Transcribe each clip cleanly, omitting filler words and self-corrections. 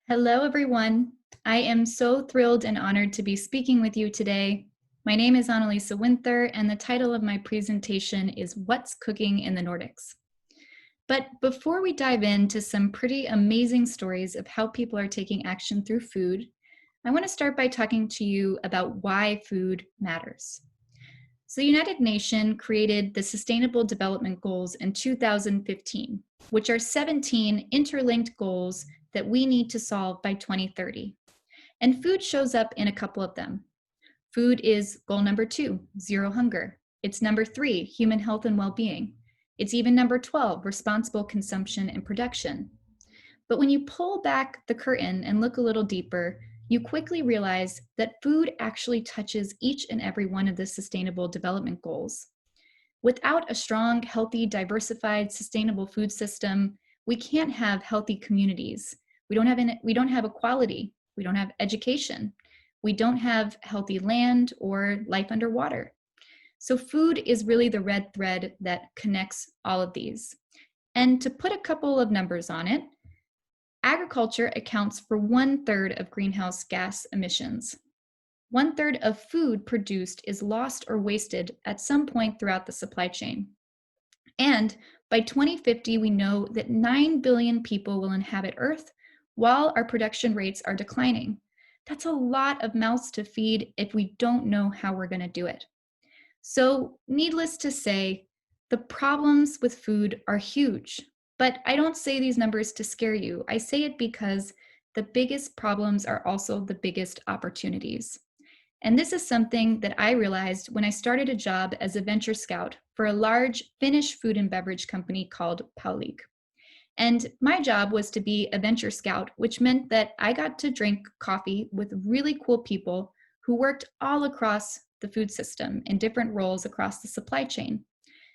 Hello, everyone. I am so thrilled and honored to be speaking with you today. My name is Analisa Winther, and the title of my presentation is What's Cooking in the Nordics? But before we dive into some pretty amazing stories of how people are taking action through food, I want to start by talking to you about why food matters. So the United Nations created the Sustainable Development Goals in 2015, which are 17 interlinked goals that we need to solve by 2030. And food shows up in a couple of them. Food is goal number 2, zero hunger. It's number 3, human health and well-being. It's even number 12, responsible consumption and production. But when you pull back the curtain and look a little deeper, you quickly realize that food actually touches each and every one of the Sustainable Development Goals. Without a strong, healthy, diversified, sustainable food system, we can't have healthy communities. We don't have equality. We don't have education. We don't have healthy land or life underwater. So food is really the red thread that connects all of these. And to put a couple of numbers on it, agriculture accounts for 1/3 of greenhouse gas emissions. 1/3 of food produced is lost or wasted at some point throughout the supply chain. And by 2050, we know that 9 billion people will inhabit Earth while our production rates are declining. That's a lot of mouths to feed if we don't know how we're going to do it. So, needless to say, the problems with food are huge. But I don't say these numbers to scare you. I say it because the biggest problems are also the biggest opportunities. And this is something that I realized when I started a job as a venture scout for a large Finnish food and beverage company called Paulig. And my job was to be a venture scout, which meant that I got to drink coffee with really cool people who worked all across the food system in different roles across the supply chain.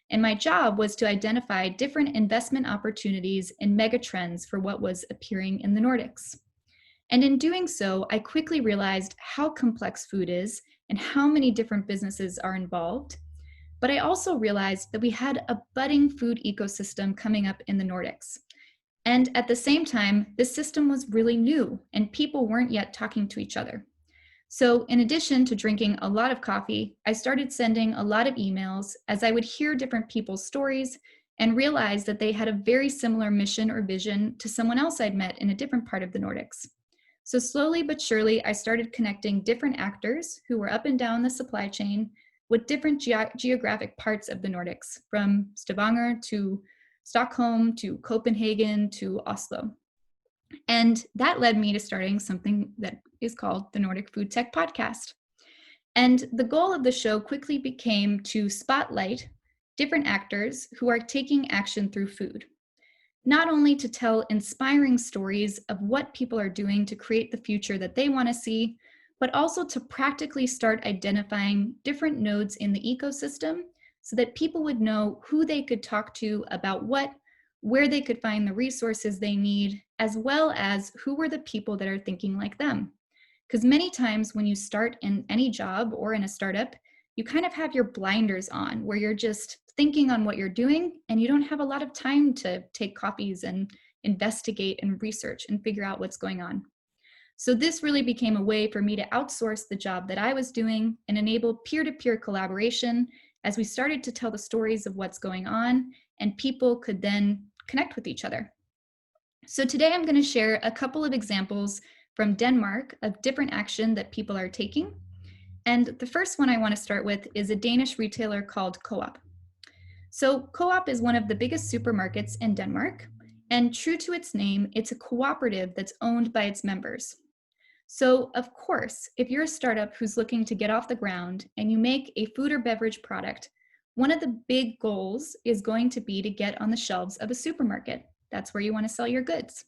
And my job was to identify different investment opportunities and megatrends for what was appearing in the Nordics. And in doing so, I quickly realized how complex food is and how many different businesses are involved. But I also realized that we had a budding food ecosystem coming up in the Nordics. And at the same time, this system was really new and people weren't yet talking to each other. So in addition to drinking a lot of coffee, I started sending a lot of emails as I would hear different people's stories and realize that they had a very similar mission or vision to someone else I'd met in a different part of the Nordics. So slowly but surely, I started connecting different actors who were up and down the supply chain with different geographic parts of the Nordics, from Stavanger to Stockholm to Copenhagen to Oslo. And that led me to starting something that is called the Nordic FoodTech Podcast. And the goal of the show quickly became to spotlight different actors who are taking action through food, not only to tell inspiring stories of what people are doing to create the future that they want to see, but also to practically start identifying different nodes in the ecosystem so that people would know who they could talk to about what, where they could find the resources they need, as well as who were the people that are thinking like them. Because many times when you start in any job or in a startup, you kind of have your blinders on where you're just thinking on what you're doing and you don't have a lot of time to take coffees and investigate and research and figure out what's going on. So this really became a way for me to outsource the job that I was doing and enable peer-to-peer collaboration as we started to tell the stories of what's going on and people could then connect with each other. So today I'm going to share a couple of examples from Denmark of different action that people are taking. And the first one I want to start with is a Danish retailer called Coop. So Coop is one of the biggest supermarkets in Denmark, and true to its name, it's a cooperative that's owned by its members. So of course, if you're a startup who's looking to get off the ground and you make a food or beverage product, one of the big goals is going to be to get on the shelves of a supermarket. That's where you want to sell your goods.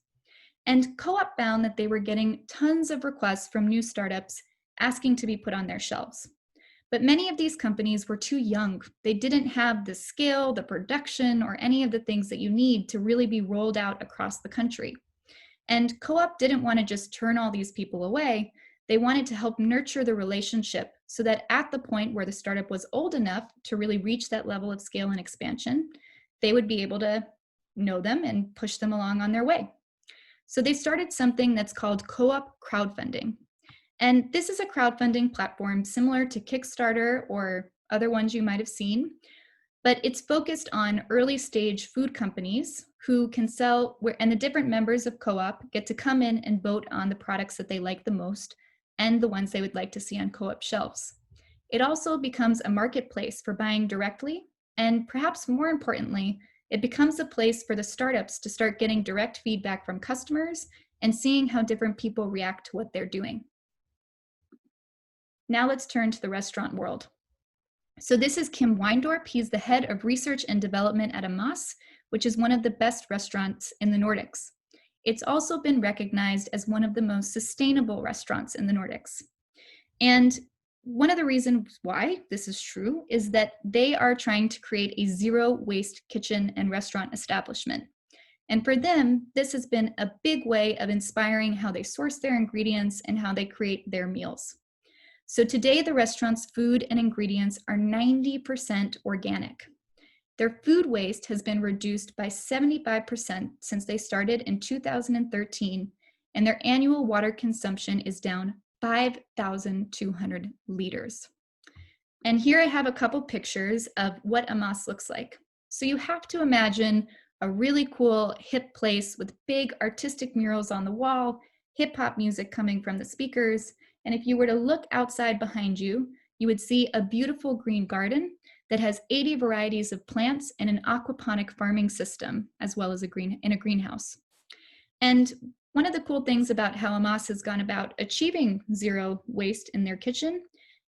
And Coop found that they were getting tons of requests from new startups asking to be put on their shelves. But many of these companies were too young. They didn't have the scale, the production, or any of the things that you need to really be rolled out across the country. And Coop didn't want to just turn all these people away. They wanted to help nurture the relationship so that at the point where the startup was old enough to really reach that level of scale and expansion, they would be able to know them and push them along on their way. So they started something that's called Coop Crowdfunding. And this is a crowdfunding platform similar to Kickstarter or other ones you might have seen, but it's focused on early stage food companies who can sell, and the different members of Co-op get to come in and vote on the products that they like the most and the ones they would like to see on Co-op shelves. It also becomes a marketplace for buying directly, and perhaps more importantly, it becomes a place for the startups to start getting direct feedback from customers and seeing how different people react to what they're doing. Now let's turn to the restaurant world. So this is Kim Weindorp. He's the head of research and development at Amas, which is one of the best restaurants in the Nordics. It's also been recognized as one of the most sustainable restaurants in the Nordics. And one of the reasons why this is true is that they are trying to create a zero waste kitchen and restaurant establishment. And for them, this has been a big way of inspiring how they source their ingredients and how they create their meals. So today, the restaurant's food and ingredients are 90% organic. Their food waste has been reduced by 75% since they started in 2013, and their annual water consumption is down 5,200 liters. And here I have a couple pictures of what Amas looks like. So you have to imagine a really cool, hip place with big artistic murals on the wall, hip hop music coming from the speakers. And if you were to look outside behind you, you would see a beautiful green garden that has 80 varieties of plants and an aquaponic farming system, as well as a greenhouse. And one of the cool things about how Amas has gone about achieving zero waste in their kitchen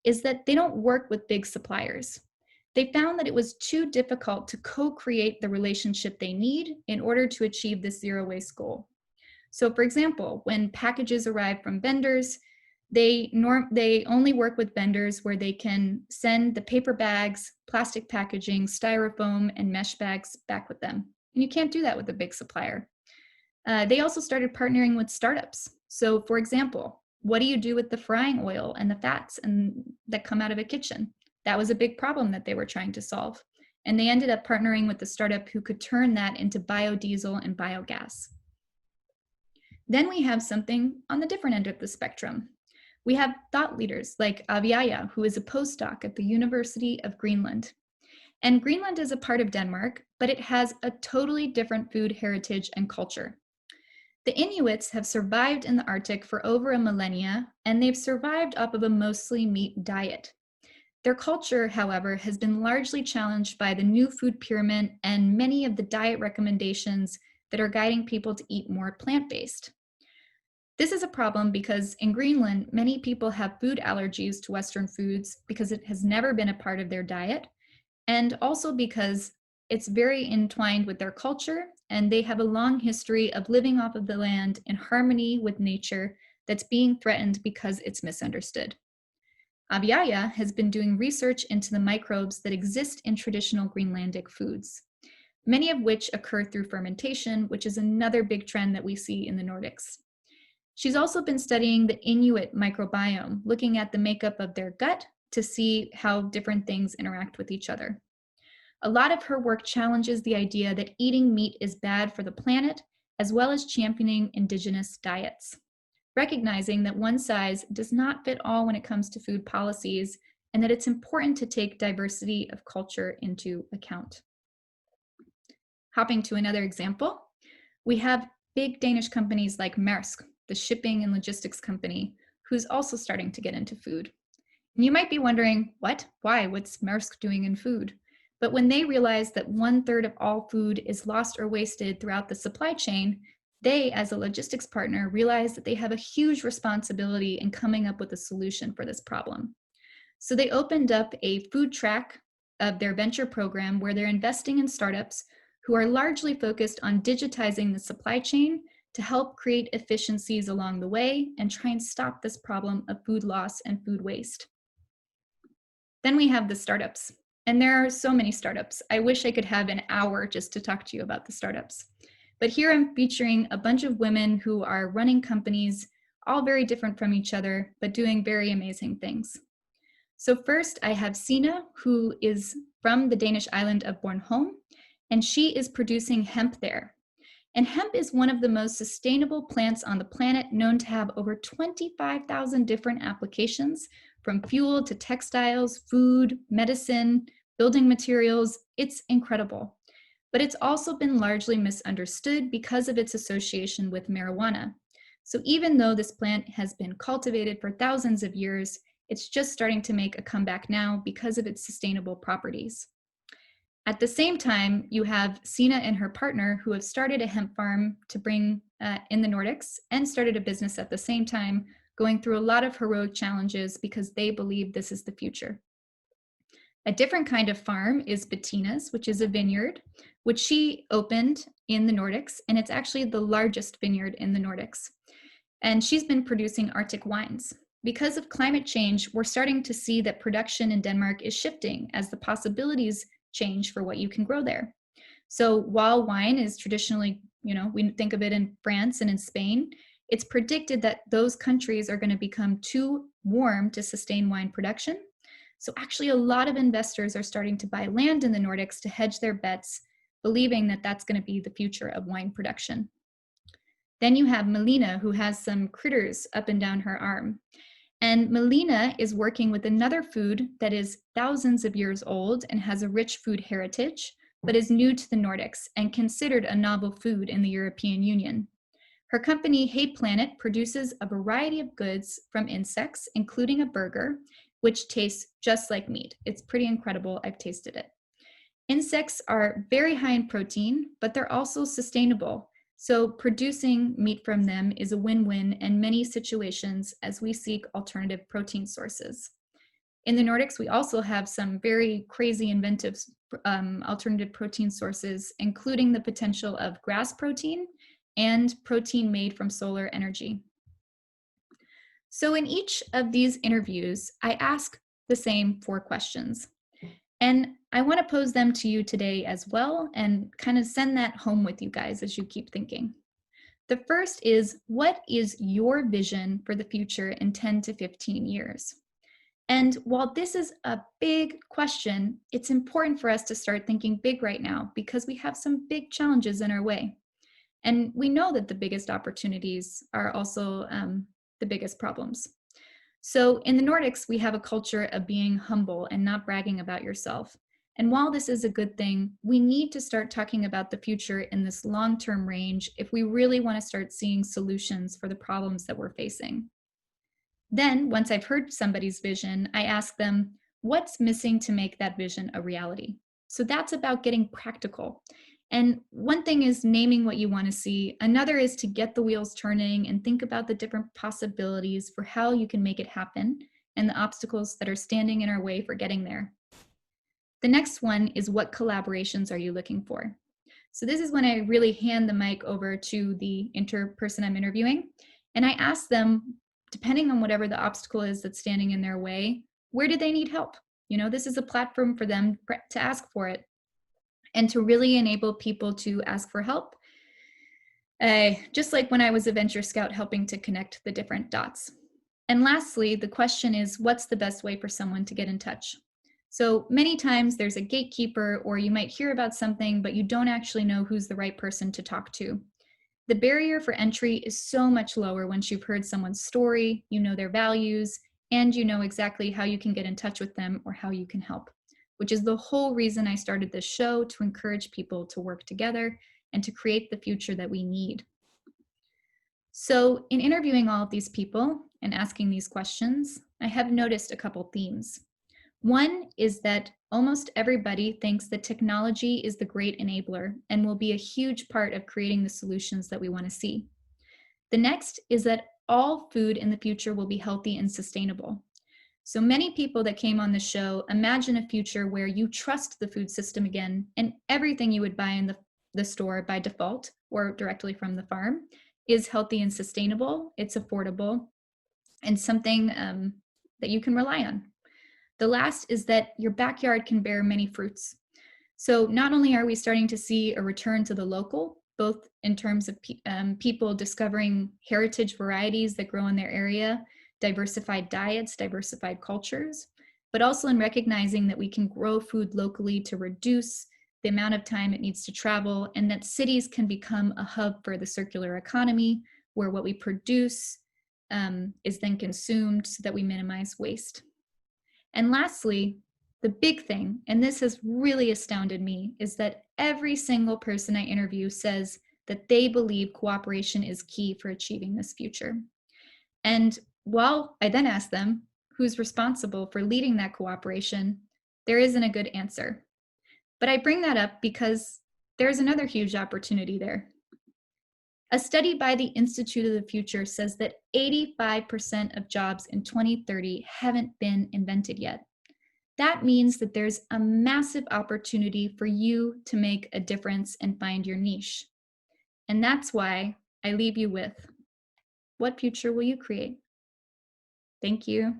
is that they don't work with big suppliers. They found that it was too difficult to co-create the relationship they need in order to achieve this zero waste goal. So for example, when packages arrive from vendors, they only work with vendors where they can send the paper bags, plastic packaging, styrofoam, and mesh bags back with them. And you can't do that with a big supplier. They also started partnering with startups. So for example, what do you do with the frying oil and the fats that come out of a kitchen? That was a big problem that they were trying to solve. And they ended up partnering with the startup who could turn that into biodiesel and biogas. Then we have something on the different end of the spectrum. We have thought leaders like Aviaya, who is a postdoc at the University of Greenland. And Greenland is a part of Denmark, but it has a totally different food heritage and culture. The Inuits have survived in the Arctic for over a millennia, and they've survived off of a mostly meat diet. Their culture, however, has been largely challenged by the new food pyramid and many of the diet recommendations that are guiding people to eat more plant-based. This is a problem because in Greenland, many people have food allergies to Western foods because it has never been a part of their diet, and also because it's very entwined with their culture, and they have a long history of living off of the land in harmony with nature that's being threatened because it's misunderstood. Aviaya has been doing research into the microbes that exist in traditional Greenlandic foods, many of which occur through fermentation, which is another big trend that we see in the Nordics. She's also been studying the Inuit microbiome, looking at the makeup of their gut to see how different things interact with each other. A lot of her work challenges the idea that eating meat is bad for the planet, as well as championing indigenous diets, recognizing that one size does not fit all when it comes to food policies, and that it's important to take diversity of culture into account. Hopping to another example, we have big Danish companies like Maersk, the shipping and logistics company, who's also starting to get into food. And you might be wondering, what? Why? What's Maersk doing in food? But when they realize that 1/3 of all food is lost or wasted throughout the supply chain, they, as a logistics partner, realize that they have a huge responsibility in coming up with a solution for this problem. So they opened up a food track of their venture program where they're investing in startups who are largely focused on digitizing the supply chain to help create efficiencies along the way and try and stop this problem of food loss and food waste. Then we have the startups. And there are so many startups. I wish I could have an hour just to talk to you about the startups. But here I'm featuring a bunch of women who are running companies, all very different from each other, but doing very amazing things. So first I have Sina, who is from the Danish island of Bornholm, and she is producing hemp there. And hemp is one of the most sustainable plants on the planet, known to have over 25,000 different applications, from fuel to textiles, food, medicine, building materials. It's incredible. But it's also been largely misunderstood because of its association with marijuana. So even though this plant has been cultivated for thousands of years, it's just starting to make a comeback now because of its sustainable properties. At the same time, you have Sina and her partner who have started a hemp farm to bring in the Nordics and started a business at the same time, going through a lot of heroic challenges because they believe this is the future. A different kind of farm is Bettina's, which is a vineyard, which she opened in the Nordics, and it's actually the largest vineyard in the Nordics. And she's been producing Arctic wines. Because of climate change, we're starting to see that production in Denmark is shifting as the possibilities change for what you can grow there. So while wine is traditionally, we think of it in France and in Spain, it's predicted that those countries are going to become too warm to sustain wine production. So actually a lot of investors are starting to buy land in the Nordics to hedge their bets, believing that that's going to be the future of wine production. Then you have Melina, who has some critters up and down her arm. And Melina is working with another food that is thousands of years old and has a rich food heritage, but is new to the Nordics and considered a novel food in the European Union. Her company, Hey Planet, produces a variety of goods from insects, including a burger, which tastes just like meat. It's pretty incredible. I've tasted it. Insects are very high in protein, but they're also sustainable. So producing meat from them is a win-win in many situations as we seek alternative protein sources. In the Nordics, we also have some very crazy inventive alternative protein sources, including the potential of grass protein and protein made from solar energy. So in each of these interviews, I ask the same 4 questions. And I want to pose them to you today as well and kind of send that home with you guys as you keep thinking. The first is, what is your vision for the future in 10 to 15 years? And while this is a big question, it's important for us to start thinking big right now because we have some big challenges in our way. And we know that the biggest opportunities are also the biggest problems. So in the Nordics, we have a culture of being humble and not bragging about yourself. And while this is a good thing, we need to start talking about the future in this long-term range if we really want to start seeing solutions for the problems that we're facing. Then, once I've heard somebody's vision, I ask them, what's missing to make that vision a reality? So that's about getting practical. And one thing is naming what you want to see. Another is to get the wheels turning and think about the different possibilities for how you can make it happen and the obstacles that are standing in our way for getting there. The next one is, what collaborations are you looking for? So this is when I really hand the mic over to the person I'm interviewing, and I ask them, depending on whatever the obstacle is that's standing in their way, where do they need help? This is a platform for them to ask for it and to really enable people to ask for help. Just like when I was a venture scout helping to connect the different dots. And lastly, the question is, what's the best way for someone to get in touch? So many times there's a gatekeeper, or you might hear about something, but you don't actually know who's the right person to talk to. The barrier for entry is so much lower once you've heard someone's story, you know their values, and you know exactly how you can get in touch with them or how you can help, which is the whole reason I started this show, to encourage people to work together and to create the future that we need. So in interviewing all of these people and asking these questions, I have noticed a couple themes. One is that almost everybody thinks that technology is the great enabler and will be a huge part of creating the solutions that we want to see. The next is that all food in the future will be healthy and sustainable. So many people that came on the show imagine a future where you trust the food system again, and everything you would buy in the store by default or directly from the farm is healthy and sustainable, it's affordable, and something that you can rely on. The last is that your backyard can bear many fruits. So not only are we starting to see a return to the local, both in terms of people discovering heritage varieties that grow in their area, diversified diets, diversified cultures, but also in recognizing that we can grow food locally to reduce the amount of time it needs to travel, and that cities can become a hub for the circular economy, where what we produce is then consumed so that we minimize waste. And lastly, the big thing, and this has really astounded me, is that every single person I interview says that they believe cooperation is key for achieving this future. And while I then ask them who's responsible for leading that cooperation, there isn't a good answer. But I bring that up because there's another huge opportunity there. A study by the Institute of the Future says that 85% of jobs in 2030 haven't been invented yet. That means that there's a massive opportunity for you to make a difference and find your niche. And that's why I leave you with, what future will you create? Thank you.